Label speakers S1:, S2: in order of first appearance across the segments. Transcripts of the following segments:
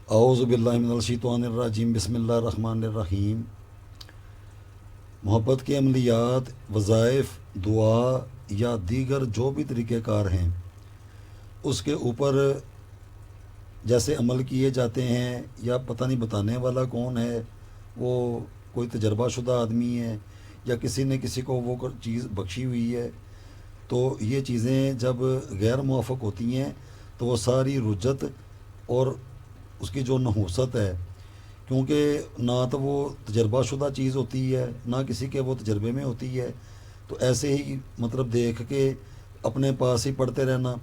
S1: اعوذ باللہ من الشیطان الرجیم، بسم اللہ الرحمن الرحیم۔ محبت کے عملیات، وظائف، دعا یا دیگر جو بھی طریقہ کار ہیں اس کے اوپر جیسے عمل کیے جاتے ہیں، یا پتہ نہیں بتانے والا کون ہے، وہ کوئی تجربہ شدہ آدمی ہے یا کسی نے کسی کو وہ چیز بخشی ہوئی ہے، تو یہ چیزیں جب غیر موافق ہوتی ہیں تو وہ ساری رجت اور اس کی جو نحوست ہے، کیونکہ نہ تو وہ تجربہ شدہ چیز ہوتی ہے، نہ کسی کے وہ تجربے میں ہوتی ہے، تو ایسے ہی مطلب دیکھ کے اپنے پاس ہی پڑھتے رہنا،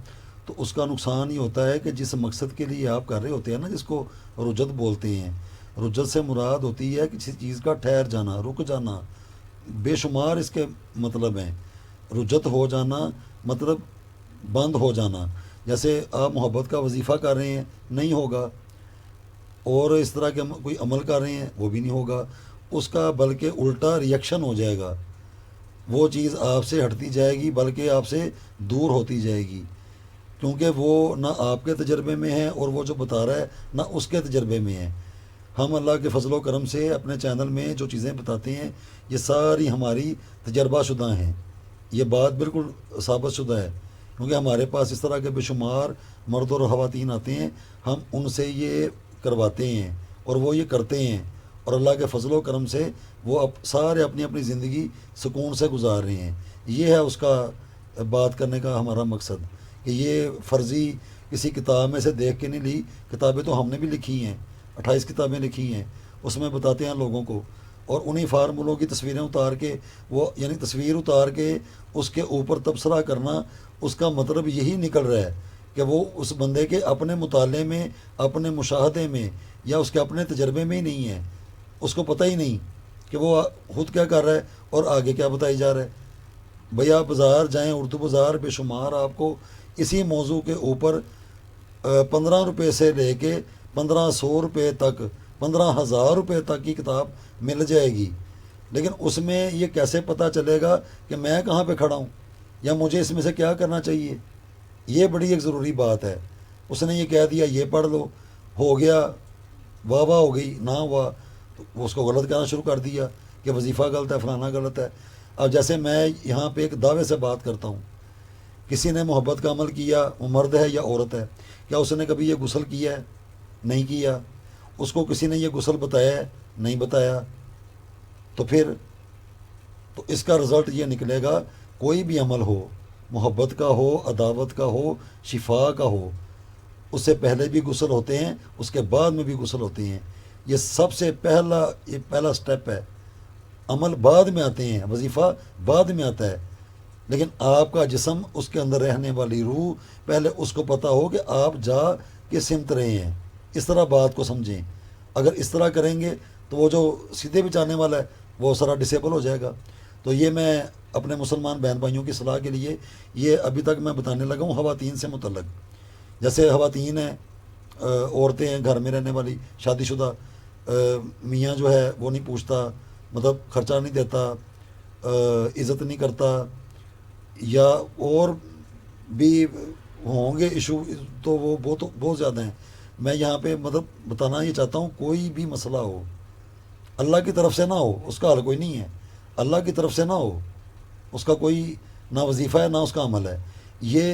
S1: تو اس کا نقصان یہ ہوتا ہے کہ جس مقصد کے لیے آپ کر رہے ہوتے ہیں نا، جس کو رجت بولتے ہیں، رجت سے مراد ہوتی ہے کسی چیز کا ٹھہر جانا، رک جانا، بے شمار اس کے مطلب ہیں۔ رجت ہو جانا مطلب بند ہو جانا، جیسے آپ محبت کا وظیفہ کر رہے ہیں، نہیں ہوگا، اور اس طرح کے کوئی عمل کر رہے ہیں، وہ بھی نہیں ہوگا، اس کا بلکہ الٹا ریئیکشن ہو جائے گا، وہ چیز آپ سے ہٹتی جائے گی بلکہ آپ سے دور ہوتی جائے گی، کیونکہ وہ نہ آپ کے تجربے میں ہے اور وہ جو بتا رہا ہے نہ اس کے تجربے میں ہے۔ ہم اللہ کے فضل و کرم سے اپنے چینل میں جو چیزیں بتاتے ہیں یہ ساری ہماری تجربہ شدہ ہیں، یہ بات بالکل ثابت شدہ ہے، کیونکہ ہمارے پاس اس طرح کے بے شمار مرد اور خواتین آتے ہیں، ہم ان سے یہ کرواتے ہیں اور وہ یہ کرتے ہیں، اور اللہ کے فضل و کرم سے وہ سارے اپنی اپنی زندگی سکون سے گزار رہے ہیں۔ یہ ہے اس کا بات کرنے کا ہمارا مقصد، کہ یہ فرضی کسی کتاب میں سے دیکھ کے نہیں لی، کتابیں تو ہم نے بھی لکھی ہیں، 28 کتابیں لکھی ہیں، اس میں بتاتے ہیں لوگوں کو، اور انہی فارمولوں کی تصویریں اتار کے وہ یعنی تصویر اتار کے اس کے اوپر تبصرہ کرنا، اس کا مطلب یہی نکل رہا ہے کہ وہ اس بندے کے اپنے مطالعے میں، اپنے مشاہدے میں یا اس کے اپنے تجربے میں ہی نہیں ہے، اس کو پتہ ہی نہیں کہ وہ خود کیا کر رہا ہے اور آگے کیا بتائی جا رہا ہے۔ بھئی آپ بازار جائیں، اردو بازار بے شمار آپ کو اسی موضوع کے اوپر 15 روپے سے لے کے 1500 روپے تک، 15,000 روپے تک کی کتاب مل جائے گی، لیکن اس میں یہ کیسے پتہ چلے گا کہ میں کہاں پہ کھڑا ہوں یا مجھے اس میں سے کیا کرنا چاہیے؟ یہ بڑی ایک ضروری بات ہے۔ اس نے یہ کہہ دیا یہ پڑھ لو، ہو گیا، واہ واہ ہو گئی، نہ ہوا تو اس کو غلط کہنا شروع کر دیا کہ وظیفہ غلط ہے، فلانا غلط ہے۔ اب جیسے میں یہاں پہ ایک دعوے سے بات کرتا ہوں، کسی نے محبت کا عمل کیا، وہ مرد ہے یا عورت ہے، کیا اس نے کبھی یہ غسل کیا ہے؟ نہیں کیا۔ اس کو کسی نے یہ غسل بتایا ہے؟ نہیں بتایا۔ تو پھر تو اس کا رزلٹ یہ نکلے گا، کوئی بھی عمل ہو، محبت کا ہو، عداوت کا ہو، شفا کا ہو، اس سے پہلے بھی غسل ہوتے ہیں، اس کے بعد میں بھی غسل ہوتے ہیں۔ یہ سب سے پہلا سٹیپ ہے۔ عمل بعد میں آتے ہیں، وظیفہ بعد میں آتا ہے، لیکن آپ کا جسم، اس کے اندر رہنے والی روح، پہلے اس کو پتہ ہو کہ آپ جا کے سمت رہے ہیں۔ اس طرح بات کو سمجھیں، اگر اس طرح کریں گے تو وہ جو سیدھے بچانے والا ہے وہ سارا ڈسیبل ہو جائے گا۔ تو یہ میں اپنے مسلمان بہن بھائیوں کی صلاح کے لیے یہ ابھی تک میں بتانے لگا ہوں خواتین سے متعلق۔ جیسے خواتین ہیں، عورتیں ہیں گھر میں رہنے والی شادی شدہ، میاں جو ہے وہ نہیں پوچھتا، مطلب خرچہ نہیں دیتا، عزت نہیں کرتا، یا اور بھی ہوں گے ایشو، تو وہ بہت زیادہ ہیں۔ میں یہاں پہ مطلب بتانا یہ چاہتا ہوں، کوئی بھی مسئلہ ہو اللہ کی طرف سے نہ ہو، اس کا حل کوئی نہیں ہے، اللہ کی طرف سے نہ ہو، اس کا کوئی نہ وظیفہ ہے نہ اس کا عمل ہے، یہ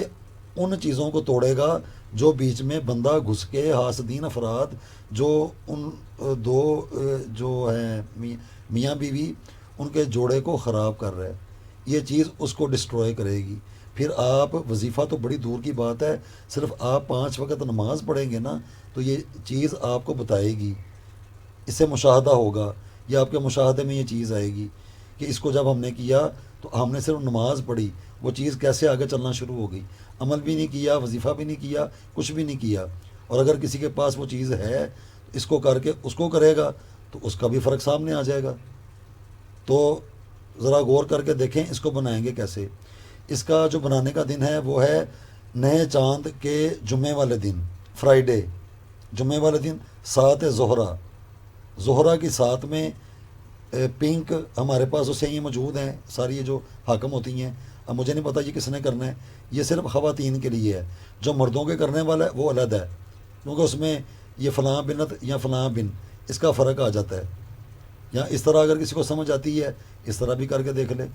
S1: ان چیزوں کو توڑے گا جو بیچ میں بندہ گھس کے، حاسدین افراد جو ان دو جو ہیں میاں بیوی، ان کے جوڑے کو خراب کر رہا ہے، یہ چیز اس کو ڈسٹروائے کرے گی۔ پھر آپ وظیفہ تو بڑی دور کی بات ہے، صرف آپ 5 وقت نماز پڑھیں گے نا تو یہ چیز آپ کو بتائے گی، اس سے مشاہدہ ہوگا، یا آپ کے مشاہدے میں یہ چیز آئے گی کہ اس کو جب ہم نے کیا تو ہم نے صرف نماز پڑھی، وہ چیز کیسے آگے چلنا شروع ہو گئی، عمل بھی نہیں کیا، وظیفہ بھی نہیں کیا، کچھ بھی نہیں کیا۔ اور اگر کسی کے پاس وہ چیز ہے، اس کو کر کے اس کو کرے گا تو اس کا بھی فرق سامنے آ جائے گا۔ تو ذرا غور کر کے دیکھیں اس کو بنائیں گے کیسے۔ اس کا جو بنانے کا دن ہے وہ ہے نئے چاند کے جمعے والے دن، فرائیڈے، جمعے والے دن 7 زہرہ، زہرہ کی 7 میں پنک ہمارے پاس اسے یہ موجود ہیں، ساری یہ جو حاکم ہوتی ہیں۔ اب مجھے نہیں پتہ یہ کس نے کرنا ہے، یہ صرف خواتین کے لیے ہے، جو مردوں کے کرنے والا ہے وہ علیحدہ ہے، کیونکہ اس میں یہ فلاں بنت یا فلاں بن، اس کا فرق آ جاتا ہے. یا اس طرح اگر کسی کو سمجھ آتی ہے اس طرح بھی کر کے دیکھ لے.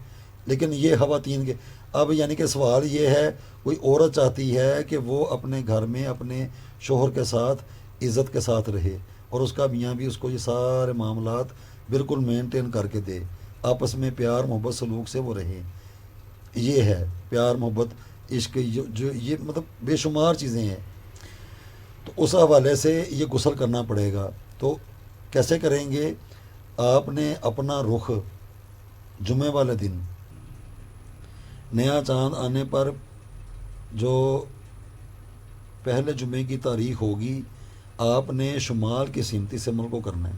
S1: لیکن یہ خواتین کے اب یعنی کہ سوال یہ ہے، کوئی عورت چاہتی ہے کہ وہ اپنے گھر میں اپنے شوہر کے ساتھ عزت کے ساتھ رہے، اور اس کا میاں بھی اس کو یہ سارے معاملات بالکل مینٹین کر کے دے، آپس میں پیار محبت سلوک سے وہ رہے. یہ ہے پیار محبت عشق، جو یہ مطلب بے شمار چیزیں ہیں. تو اس حوالے سے یہ غسل کرنا پڑے گا. تو کیسے کریں گے؟ آپ نے اپنا رخ جمعے والے دن نیا چاند آنے پر، جو پہلے جمعے کی تاریخ ہوگی، آپ نے شمال کی سمت اس عمل کو کرنا ہے.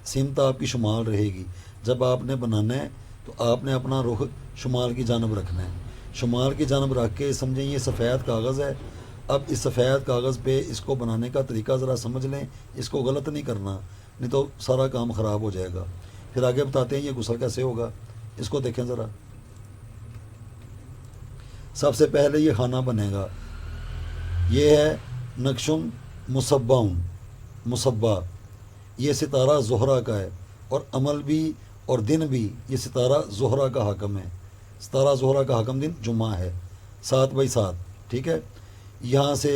S1: سمت آپ کی شمال رہے گی. جب آپ نے بنانا ہے تو آپ نے اپنا رخ شمال کی جانب رکھنا ہے. شمال کی جانب رکھ کے سمجھیں یہ سفید کاغذ ہے. اب اس سفید کاغذ پہ اس کو بنانے کا طریقہ ذرا سمجھ لیں، اس کو غلط نہیں کرنا، نہیں تو سارا کام خراب ہو جائے گا. پھر آگے بتاتے ہیں یہ غسل کیسے ہوگا. اس کو دیکھیں ذرا. سب سے پہلے یہ خانہ بنے گا. یہ ہے نقشن مصباؤن، مصبا. یہ ستارہ زہرہ کا ہے، اور عمل بھی اور دن بھی یہ ستارہ زہرہ کا حکم ہے. ستارہ زہرہ کا حکم دن جمعہ ہے، 7/7. ٹھیک ہے. یہاں سے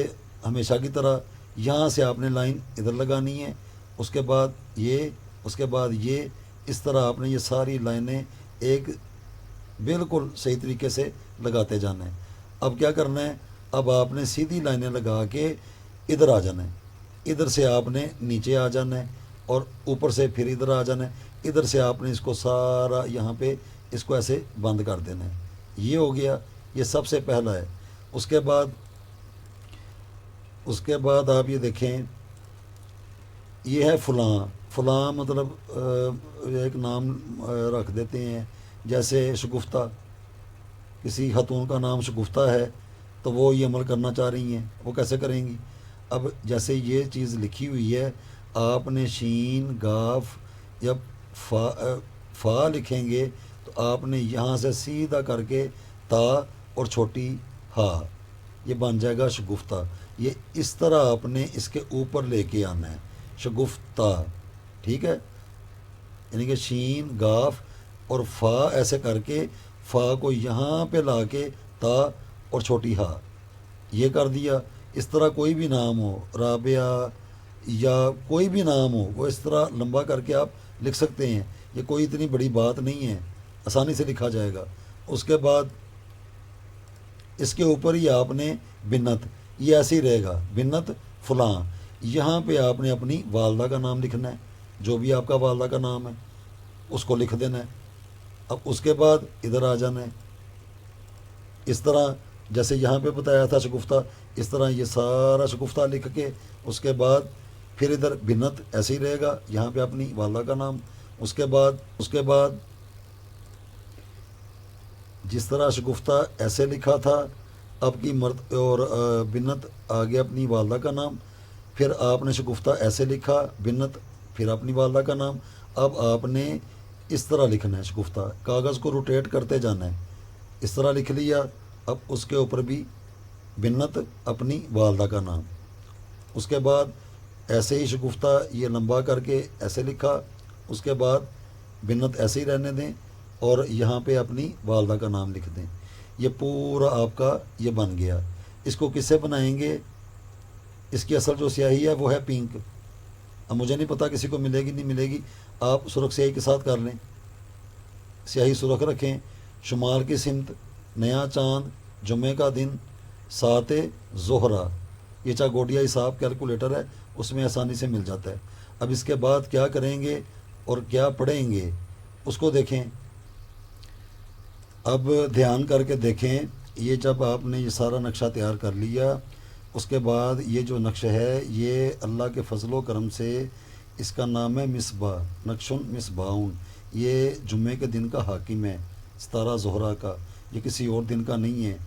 S1: ہمیشہ کی طرح یہاں سے آپ نے لائن ادھر لگانی ہے، اس کے بعد یہ، اس کے بعد یہ، اس طرح آپ نے یہ ساری لائنیں ایک بالکل صحیح طریقے سے لگاتے جانا ہے. اب کیا کرنا ہے؟ اب آپ نے سیدھی لائنیں لگا کے ادھر آ جانا ہے. ادھر سے آپ نے نیچے آ جانا ہے، اور اوپر سے پھر ادھر آ جانا ہے. ادھر سے آپ نے اس کو سارا یہاں پہ اس کو ایسے بند کر دینا ہے. یہ ہو گیا، یہ سب سے پہلا ہے. اس کے بعد آپ یہ دیکھیں، یہ ہے فلاں. فلاں مطلب ایک نام رکھ دیتے ہیں، جیسے شگفتہ. کسی خاتون کا نام شگفتہ ہے تو وہ یہ عمل کرنا چاہ رہی ہیں، وہ کیسے کریں گی؟ اب جیسے یہ چیز لکھی ہوئی ہے، آپ نے شین گاف یا فا لکھیں گے تو آپ نے یہاں سے سیدھا کر کے تا اور چھوٹی ہا، یہ بن جائے گا شگفتہ. یہ اس طرح آپ نے اس کے اوپر لے کے آنا ہے، شگفتہ. ٹھیک ہے. یعنی کہ شین گاف اور فا ایسے کر کے فا کو یہاں پہ لا کے تا اور چھوٹی ہا یہ کر دیا. اس طرح کوئی بھی نام ہو، رابعہ یا کوئی بھی نام ہو، وہ اس طرح لمبا کر کے آپ لکھ سکتے ہیں. یہ کوئی اتنی بڑی بات نہیں ہے، آسانی سے لکھا جائے گا. اس کے بعد اس کے اوپر ہی آپ نے بنت، یہ ایسے ہی رہے گا، بنت فلاں. یہاں پہ آپ نے اپنی والدہ کا نام لکھنا ہے، جو بھی آپ کا والدہ کا نام ہے اس کو لکھ دینا ہے. اب اس کے بعد ادھر آ جانا ہے. اس طرح جیسے یہاں پہ بتایا تھا شگفتہ، اس طرح یہ سارا شگفتہ لکھ کے اس کے بعد پھر ادھر بنت ایسے ہی رہے گا، یہاں پہ اپنی والدہ کا نام. اس کے بعد جس طرح شگفتہ ایسے لکھا تھا، اب کی مرد اور بنت آگے اپنی والدہ کا نام. پھر آپ نے شگفتہ ایسے لکھا، بنت پھر اپنی والدہ کا نام. اب آپ نے اس طرح لکھنا ہے شگفتہ، کاغذ کو روٹیٹ کرتے جانا ہے. اس طرح لکھ لیا. اب اس کے اوپر بھی بنت اپنی والدہ کا نام. اس کے بعد ایسے ہی شگفتہ یہ لمبا کر کے ایسے لکھا. اس کے بعد بنت ایسے ہی رہنے دیں اور یہاں پہ اپنی والدہ کا نام لکھ دیں. یہ پورا آپ کا یہ بن گیا. اس کو کس سے بنائیں گے؟ اس کی اصل جو سیاہی ہے وہ ہے پنک. اب مجھے نہیں پتا کسی کو ملے گی نہیں ملے گی، آپ سرخ سیاہی کے ساتھ کر لیں. سیاہی سرخ رکھیں. شمال کی سمت، نیا چاند، جمعے کا دن، 7 زہرہ. یہ چاگوڈیا حساب کیلکولیٹر ہے، اس میں آسانی سے مل جاتا ہے. اب اس کے بعد کیا کریں گے اور کیا پڑھیں گے اس کو دیکھیں. اب دھیان کر کے دیکھیں. یہ جب آپ نے یہ سارا نقشہ تیار کر لیا، اس کے بعد یہ جو نقشہ ہے یہ اللہ کے فضل و کرم سے اس کا نام ہے مصباح، نقشن مصباحون. یہ جمعے کے دن کا حاکم ہے، ستارہ زہرہ کا. یہ کسی اور دن کا نہیں ہے.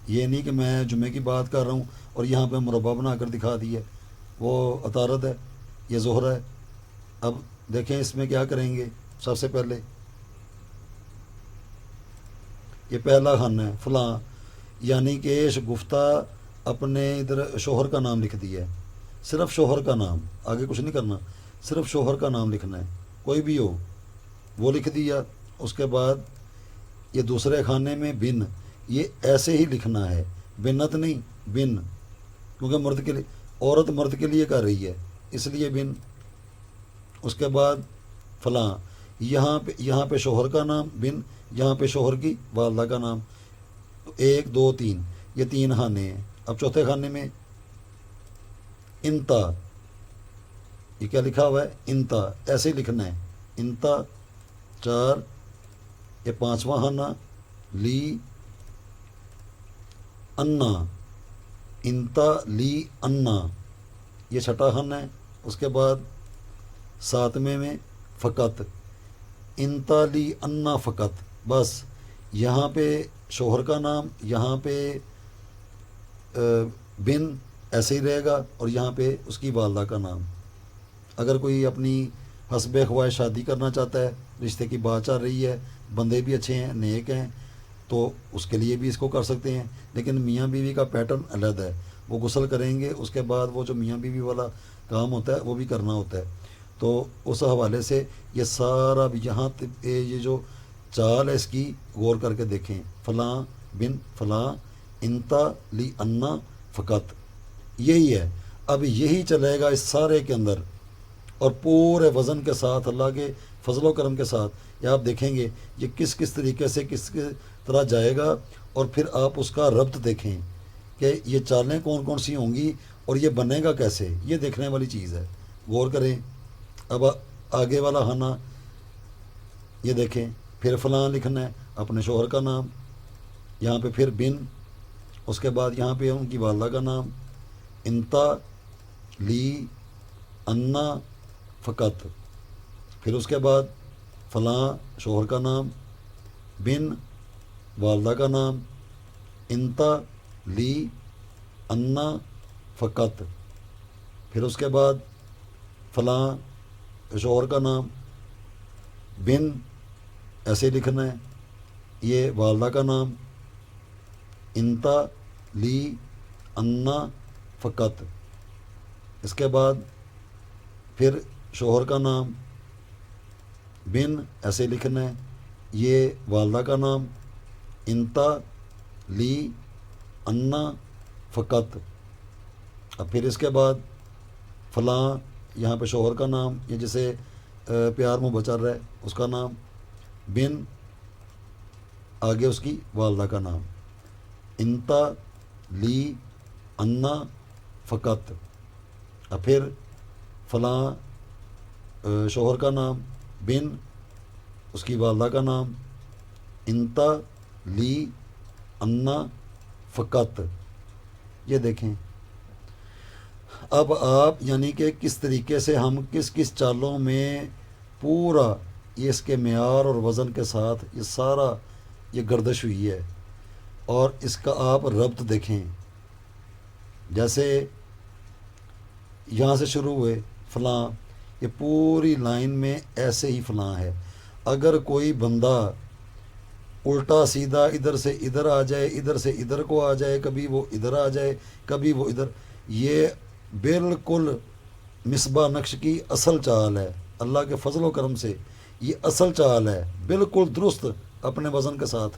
S1: یہ نہیں کہ میں جمعے کی بات کر رہا ہوں اور یہاں پہ مربع بنا کر دکھا دیا، وہ عطارد ہے، یہ زہرہ ہے. اب دیکھیں اس میں کیا کریں گے. سب سے پہلے یہ پہلا خانہ ہے فلاں، یعنی کہ شگفتہ اپنے ادھر شوہر کا نام لکھ دیا ہے. صرف شوہر کا نام، آگے کچھ نہیں کرنا، صرف شوہر کا نام لکھنا ہے، کوئی بھی ہو وہ لکھ دیا۔ اس کے بعد یہ دوسرے خانے میں بن، یہ ایسے ہی لکھنا ہے، بنت نہیں، بن، کیونکہ مرد کے لیے، عورت مرد کے لیے کر رہی ہے اس لیے بن۔ اس کے بعد فلاں، یہاں پہ شوہر کا نام بن، یہاں پہ شوہر کی والدہ کا نام، 1 2 3، یہ 3 خانے ہیں۔ اب چوتھے خانے میں انتا، یہ کیا لکھا ہوا ہے؟ انتا، ایسے ہی لکھنا ہے، انتا 4، یہ 5واں خانہ، لی انا، انتا لی انا، یہ 6ٹھا خانہ ہے۔ اس کے بعد 7ویں میں فقط، انتا لی انا فقط، بس یہاں پہ شوہر کا نام، یہاں پہ بن ایسے ہی رہے گا، اور یہاں پہ اس کی والدہ کا نام۔ اگر کوئی اپنی حسب خواہش شادی کرنا چاہتا ہے، رشتے کی بات چل رہی ہے، بندے بھی اچھے ہیں، نیک ہیں، تو اس کے لیے بھی اس کو کر سکتے ہیں، لیکن میاں بیوی کا پیٹرن علیحدہ ہے، وہ غسل کریں گے، اس کے بعد وہ جو میاں بیوی والا کام ہوتا ہے وہ بھی کرنا ہوتا ہے۔ تو اس حوالے سے یہ سارا بھی یہاں یہ جو چال ہے اس کی غور کر کے دیکھیں، فلاں بن فلاں، انتا لی انا فقط، یہی ہے۔ اب یہی چلے گا اس سارے کے اندر، اور پورے وزن کے ساتھ، اللہ کے فضل و کرم کے ساتھ، یہ آپ دیکھیں گے یہ کس کس طریقے سے کس طرح جائے گا، اور پھر آپ اس کا ربط دیکھیں کہ یہ چالیں کون کون سی ہوں گی اور یہ بنے گا کیسے، یہ دیکھنے والی چیز ہے، غور کریں۔ اب آگے والا خانہ یہ دیکھیں، پھر فلاں لکھنا ہے، اپنے شوہر کا نام، یہاں پہ پھر بن، اس کے بعد یہاں پہ ان کی والدہ کا نام، انتا لی انا فقط، پھر اس کے بعد فلاں شوہر کا نام، بن والدہ کا نام، انتا لی انا فقط، پھر اس کے بعد فلاں شوہر کا نام، بن ایسے لکھنا ہے، یہ والدہ کا نام، انتا لی انا فقط، اس کے بعد پھر شوہر کا نام، بن ایسے لکھنا ہے، یہ والدہ کا نام، انتا لی انا فقط، اب پھر اس کے بعد فلاں، یہاں پہ شوہر کا نام، یہ جسے پیار محبت چل رہا ہے اس کا نام، بن آگے اس کی والدہ کا نام، انتا لی انا فقط، اب پھر فلاں شوہر کا نام، بن اس کی والدہ کا نام، انتا لی انا فقط، یہ دیکھیں۔ اب آپ یعنی کہ کس طریقے سے ہم کس کس چالوں میں پورا یہ اس کے معیار اور وزن کے ساتھ یہ سارا یہ گردش ہوئی ہے، اور اس کا آپ ربط دیکھیں، جیسے یہاں سے شروع ہوئے فلاں، یہ پوری لائن میں ایسے ہی فلاں ہے۔ اگر کوئی بندہ الٹا سیدھا ادھر سے ادھر آ جائے، ادھر سے ادھر کو آ جائے، کبھی وہ ادھر آ جائے، کبھی وہ ادھر، یہ بالکل مصباح نقش کی اصل چال ہے، اللہ کے فضل و کرم سے یہ اصل چال ہے، بالکل درست اپنے وزن کے ساتھ۔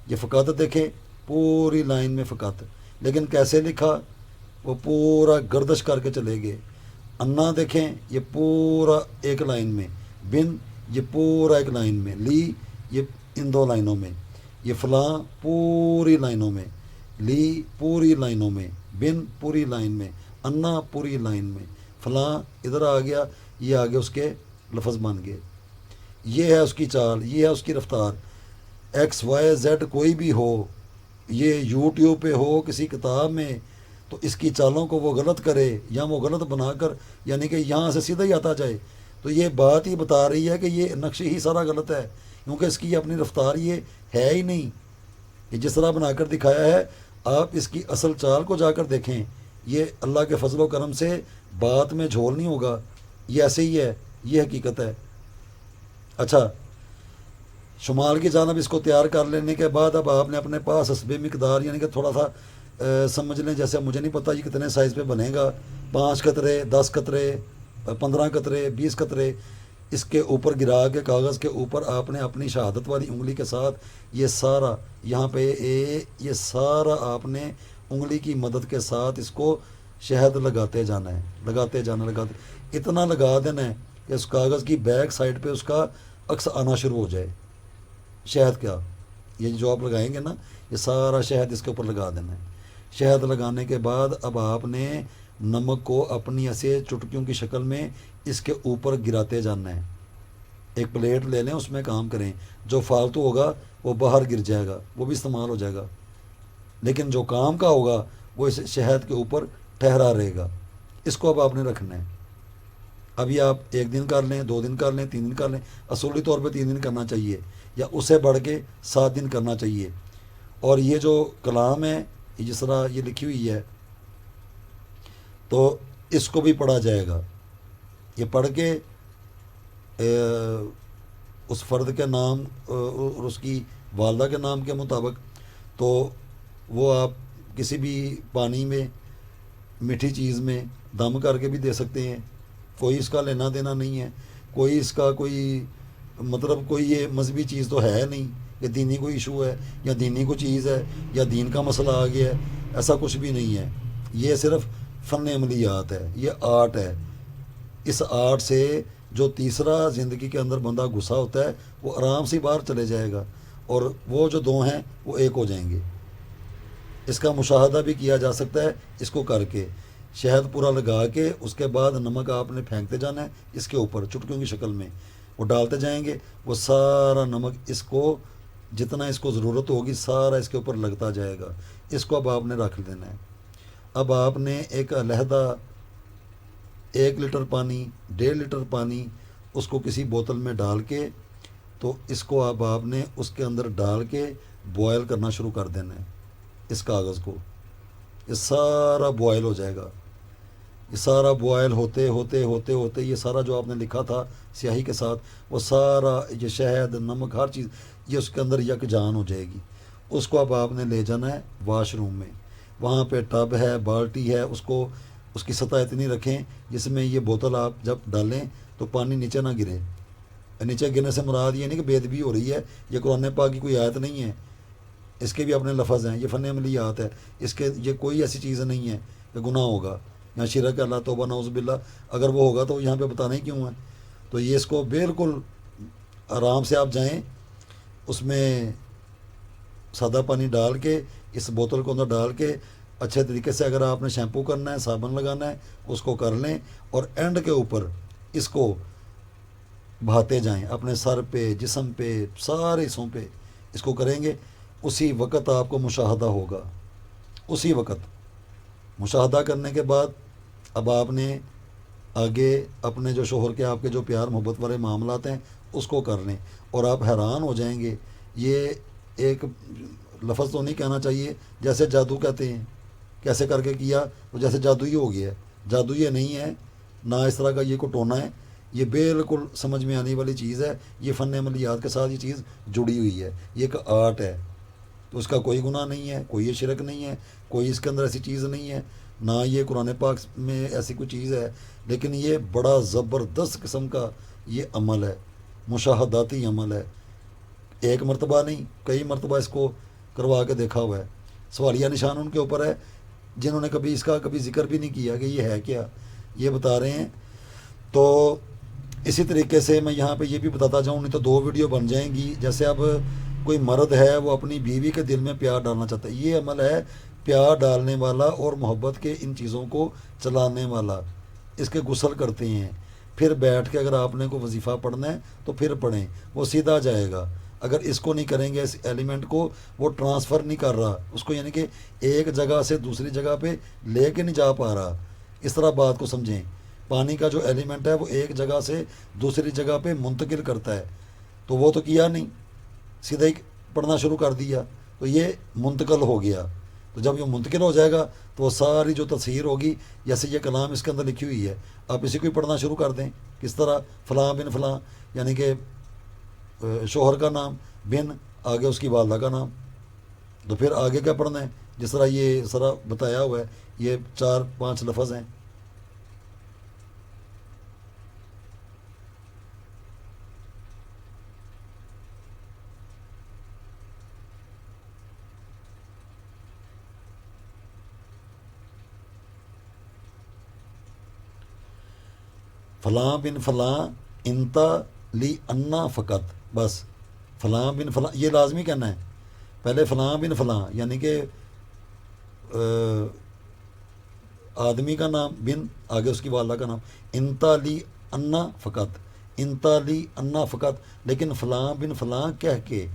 S1: یہ فقط دیکھیں، پوری لائن میں فقط، لیکن کیسے لکھا، وہ پورا گردش کر کے چلے گئے۔ انا دیکھیں، یہ پورا ایک لائن میں، بن یہ پورا ایک لائن میں، لی یہ ان 2 لائنوں میں، یہ فلاں پوری لائنوں میں، لی پوری لائنوں میں، بن پوری لائن میں، انا پوری لائن میں، فلاں ادھر آ گیا، یہ آگے اس کے لفظ بن گئے۔ یہ ہے اس کی چال، یہ ہے اس کی رفتار۔ ایکس وائی زیڈ کوئی بھی ہو، یہ یوٹیوب پہ ہو، کسی کتاب میں، تو اس کی چالوں کو وہ غلط کرے یا وہ غلط بنا کر، یعنی کہ یہاں سے سیدھا ہی آتا جائے، تو یہ بات ہی بتا رہی ہے کہ یہ نقش ہی سارا غلط ہے، کیونکہ اس کی اپنی رفتار یہ ہے ہی نہیں۔ یہ جس طرح بنا کر دکھایا ہے، آپ اس کی اصل چال کو جا کر دیکھیں، یہ اللہ کے فضل و کرم سے بات میں جھول نہیں ہوگا، یہ ایسے ہی ہے، یہ حقیقت ہے۔ اچھا، شمال کی جانب اس کو تیار کر لینے کے بعد اب آپ نے اپنے پاس حسب مقدار، یعنی کہ تھوڑا سا سمجھ لیں جیسے مجھے نہیں پتہ یہ کتنے سائز پہ بنے گا، 5 قطرے، 10 قطرے، 15 قطرے، 20 قطرے، اس کے اوپر گرا کے کاغذ کے اوپر آپ نے اپنی شہادت والی انگلی کے ساتھ یہ سارا یہاں پہ یہ سارا آپ نے انگلی کی مدد کے ساتھ اس کو شہد لگاتے جانا ہے، لگاتے جانا، لگاتے اتنا لگا دینا ہے کہ اس کاغذ کی بیک سائڈ پہ اس کا عکس آنا شروع ہو جائے شہد کا. یہ جو آپ لگائیں گے نا یہ سارا شہد اس کے اوپر لگا دینا ہے. شہد لگانے کے بعد اب آپ نے نمک کو اپنی ایسے چٹکیوں کی شکل میں اس کے اوپر گراتے جانا ہے. ایک پلیٹ لے لیں، اس میں کام کریں، جو فالتو ہوگا وہ باہر گر جائے گا، وہ بھی استعمال ہو جائے گا، لیکن جو کام کا ہوگا وہ اس شہد کے اوپر ٹھہرا رہے گا. اس کو اب آپ نے رکھنا ہے. ابھی آپ 1 دن کر لیں، 2 دن کر لیں، 3 دن کر لیں، اصولی طور پہ 3 دن کرنا چاہیے یا اس سے بڑھ کے 7 دن کرنا چاہیے. اور یہ جو کلام ہے جس طرح یہ لکھی ہوئی ہے تو اس کو بھی پڑھا جائے گا. یہ پڑھ کے اس فرد کے نام اور اس کی والدہ کے نام کے مطابق تو وہ آپ کسی بھی پانی میں، میٹھی چیز میں دم کر کے بھی دے سکتے ہیں. کوئی اس کا لینا دینا نہیں ہے، کوئی اس کا کوئی مطلب کوئی یہ مذہبی چیز تو ہے نہیں کہ دینی کوئی ایشو ہے یا دینی کوئی چیز ہے یا دین کا مسئلہ آ گیا ہے، ایسا کچھ بھی نہیں ہے. یہ صرف فن عملیات ہے، یہ آرٹ ہے. اس آرٹ سے جو تیسرا زندگی کے اندر بندہ گھسا ہوتا ہے وہ آرام سے باہر چلے جائے گا اور وہ جو 2 ہیں وہ 1 ہو جائیں گے. اس کا مشاہدہ بھی کیا جا سکتا ہے اس کو کر کے. شہد پورا لگا کے اس کے بعد نمک آپ نے پھینکتے جانا ہے اس کے اوپر چٹکیوں کی شکل میں، وہ ڈالتے جائیں گے، وہ سارا نمک اس کو جتنا اس کو ضرورت ہوگی سارا اس کے اوپر لگتا جائے گا. اس کو اب آپ نے رکھ دینا ہے. اب آپ نے ایک علیحدہ 1 لیٹر پانی، 1.5 لیٹر پانی اس کو کسی بوتل میں ڈال کے تو اس کو اب آپ نے اس کے اندر ڈال کے بوائل کرنا شروع کر دینا ہے. اس کاغذ کو یہ سارا بوائل ہو جائے گا. یہ سارا بوائل ہوتے ہوتے ہوتے ہوتے یہ سارا جو آپ نے لکھا تھا سیاہی کے ساتھ وہ سارا یہ شہد، نمک، ہر چیز یہ اس کے اندر یکجان ہو جائے گی. اس کو اب آپ نے لے جانا ہے واش روم میں. وہاں پہ ٹب ہے، بالٹی ہے، اس کو اس کی سطح اتنی رکھیں جس میں یہ بوتل آپ جب ڈالیں تو پانی نیچے نہ گرے. نیچے گرنے سے مراد یہ نہیں کہ بے ادبی ہو رہی ہے، یہ قرآن پاک کی کوئی آیت نہیں ہے، اس کے بھی اپنے لفظ ہیں، یہ فن عملیات ہے. اس کے یہ کوئی ایسی چیز نہیں ہے کہ گناہ ہوگا یا شرک، اللہ توبہ نعوذ باللہ. اگر وہ ہوگا تو یہاں پہ بتانا ہی کیوں ہے. تو یہ اس کو بالکل آرام سے آپ جائیں، اس میں سادہ پانی ڈال کے اس بوتل کو اندر ڈال کے اچھے طریقے سے اگر آپ نے شیمپو کرنا ہے، صابن لگانا ہے اس کو کر لیں اور اینڈ کے اوپر اس کو بہاتے جائیں اپنے سر پہ، جسم پہ، سارے حصوں پہ اس کو کریں گے. اسی وقت آپ کو مشاہدہ ہوگا. اسی وقت مشاہدہ کرنے کے بعد اب آپ نے آگے اپنے جو شوہر کے آپ کے جو پیار محبت والے معاملات ہیں اس کو کر لیں اور آپ حیران ہو جائیں گے. یہ ایک لفظ تو نہیں کہنا چاہیے جیسے جادو کہتے ہیں، کیسے کر کے کیا تو جیسے جادو ہی ہو گیا ہے. جادو یہ نہیں ہے، نہ اس طرح کا یہ کوئی ٹونا ہے، یہ بالکل سمجھ میں آنے والی چیز ہے. یہ فن عملیات کے ساتھ یہ چیز جڑی ہوئی ہے، یہ ایک آرٹ ہے. تو اس کا کوئی گناہ نہیں ہے، کوئی یہ شرک نہیں ہے، کوئی اس کے اندر ایسی چیز نہیں ہے، نہ یہ قرآن پاک میں ایسی کوئی چیز ہے. لیکن یہ بڑا زبردست قسم کا یہ عمل ہے، مشاہداتی عمل ہے. 1 مرتبہ نہیں، کئی مرتبہ اس کو کروا کے دیکھا ہوا ہے. سوالیہ نشان ان کے اوپر ہے جنہوں نے کبھی اس کا کبھی ذکر بھی نہیں کیا کہ یہ ہے کیا، یہ بتا رہے ہیں. تو اسی طریقے سے میں یہاں پہ یہ بھی بتاتا جاؤں، نہیں تو 2 ویڈیو بن جائیں گی. جیسے اب کوئی مرد ہے وہ اپنی بیوی کے دل میں پیار ڈالنا چاہتا ہے، یہ عمل ہے پیار ڈالنے والا اور محبت کے ان چیزوں کو چلانے والا. اس کے غسل کرتے ہیں، پھر بیٹھ کے اگر آپ نے کوئی وظیفہ پڑھنا ہے تو پھر پڑھیں، وہ سیدھا جائے گا. اگر اس کو نہیں کریں گے، اس ایلیمنٹ کو وہ ٹرانسفر نہیں کر رہا، اس کو یعنی کہ ایک جگہ سے دوسری جگہ پہ لے کے نہیں جا پا رہا. اس طرح بات کو سمجھیں. پانی کا جو ایلیمنٹ ہے وہ ایک جگہ سے دوسری جگہ پہ منتقل کرتا ہے، تو وہ تو کیا نہیں، سیدھا ہی پڑھنا شروع کر دیا تو یہ منتقل ہو گیا. تو جب یہ منتقل ہو جائے گا تو وہ ساری جو تفسیر ہوگی، جیسے یہ کلام اس کے اندر لکھی ہوئی ہے، آپ اسی کو ہی پڑھنا شروع کر دیں. کس طرح؟ فلاں بن فلاں، یعنی کہ شوہر کا نام، بن آگے اس کی والدہ کا نام. تو پھر آگے کیا پڑھنا ہے؟ جس طرح یہ سارا بتایا ہوا ہے، یہ 4-5 لفظ ہیں۔ فلاں بن فلاں انتا لی انا فقط، بس فلاں بن فلاں یہ لازمی کہنا ہے، پہلے فلاں بن فلاں یعنی کہ آدمی کا نام بن آگے اس کی والدہ کا نام، انتا لی انا فقط، انتا لی انا فقط، لیکن فلاں بن فلاں کہہ کے،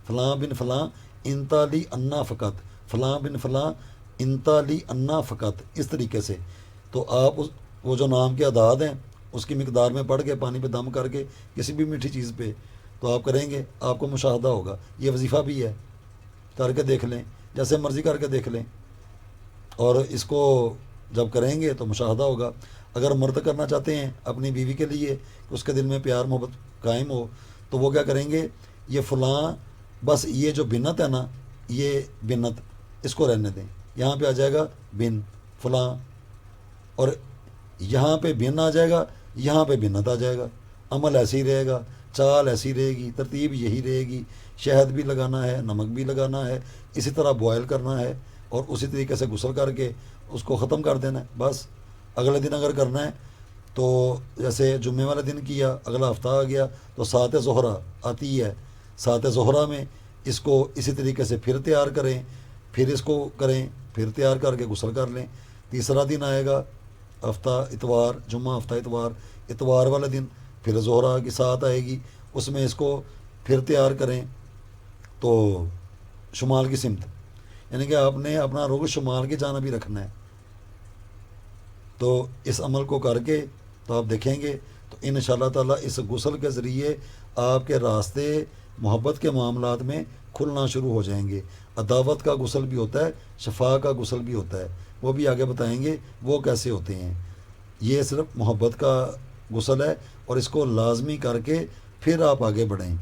S1: فلاں بن فلاں انتا لی انا فقط، فلاں بن فلاں انتا لی انا فقط، اس طریقے سے۔ تو آپ وہ جو نام کے اعداد ہیں اس کی مقدار میں پڑھ کے پانی پہ دم کر کے کسی بھی میٹھی چیز پہ تو آپ کریں گے، آپ کو مشاہدہ ہوگا۔ یہ وظیفہ بھی ہے، کر کے دیکھ لیں، جیسے مرضی کر کے دیکھ لیں، اور اس کو جب کریں گے تو مشاہدہ ہوگا۔ اگر مرد کرنا چاہتے ہیں اپنی بیوی کے لیے کہ اس کے دل میں پیار محبت قائم ہو، تو وہ کیا کریں گے، یہ فلاں، بس یہ جو بنت ہے نا، یہ بنت اس کو رہنے دیں، یہاں پہ آ جائے گا بن فلاں، اور یہاں پہ بن آ جائے گا، یہاں پہ بنت آ جائے گا، عمل ایسے ہی رہے گا، چال ایسی رہے گی، ترتیب یہی رہے گی، شہد بھی لگانا ہے، نمک بھی لگانا ہے، اسی طرح بوائل کرنا ہے، اور اسی طریقے سے غسل کر کے اس کو ختم کر دینا ہے بس۔ اگلے دن اگر کرنا ہے تو جیسے جمعے والے دن کیا، اگلا ہفتہ آ گیا تو سات زہرہ آتی ہے، سات زہرہ میں اس کو اسی طریقے سے پھر تیار کریں، پھر اس کو کریں، پھر تیار کر کے غسل کر لیں۔ تیسرا دن آئے گا ہفتہ اتوار، جمعہ ہفتہ اتوار، اتوار والے دن پھر زہرہ کی ساتھ آئے گی، اس میں اس کو پھر تیار کریں تو شمال کی سمت، یعنی کہ آپ نے اپنا رخ شمال کی جانب ہی رکھنا ہے۔ تو اس عمل کو کر کے تو آپ دیکھیں گے تو ان شاء اللہ تعالیٰ اس غسل کے ذریعے آپ کے راستے محبت کے معاملات میں کھلنا شروع ہو جائیں گے۔ عداوت کا غسل بھی ہوتا ہے، شفا کا غسل بھی ہوتا ہے، وہ بھی آگے بتائیں گے وہ کیسے ہوتے ہیں۔ یہ صرف محبت کا غسل ہے، اور اس کو لازمی کر کے پھر آپ آگے بڑھیں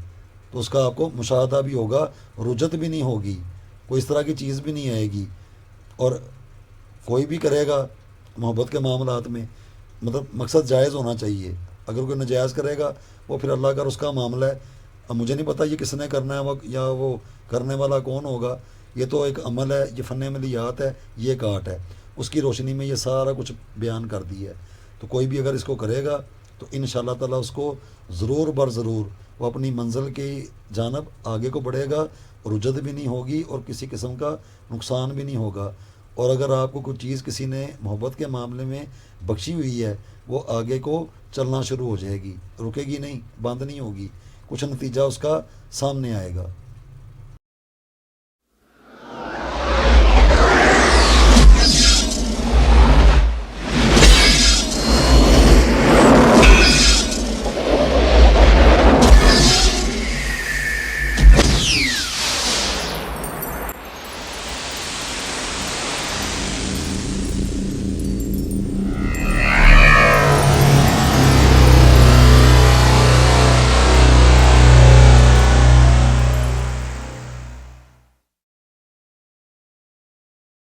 S1: تو اس کا آپ کو مشاہدہ بھی ہوگا، رجت بھی نہیں ہوگی، کوئی اس طرح کی چیز بھی نہیں آئے گی۔ اور کوئی بھی کرے گا محبت کے معاملات میں، مطلب مقصد جائز ہونا چاہیے، اگر کوئی ناجائز کرے گا وہ پھر اللہ کا اور اس کا معاملہ ہے۔ اب مجھے نہیں پتہ یہ کس نے کرنا ہے یا وہ کرنے والا کون ہوگا، یہ تو ایک عمل ہے، یہ فن عملیات ہے، یہ ایک آرٹ ہے، اس کی روشنی میں یہ سارا کچھ بیان کر دیا ہے۔ تو کوئی بھی اگر اس کو کرے گا تو ان شاء اللہ تعالیٰ اس کو ضرور بر ضرور وہ اپنی منزل کی جانب آگے کو بڑھے گا، رجت بھی نہیں ہوگی اور کسی قسم کا نقصان بھی نہیں ہوگا۔ اور اگر آپ کو کوئی چیز کسی نے محبت کے معاملے میں بخشی ہوئی ہے، وہ آگے کو چلنا شروع ہو جائے گی، رکے گی نہیں، بند نہیں ہوگی، کچھ نتیجہ اس کا سامنے آئے گا۔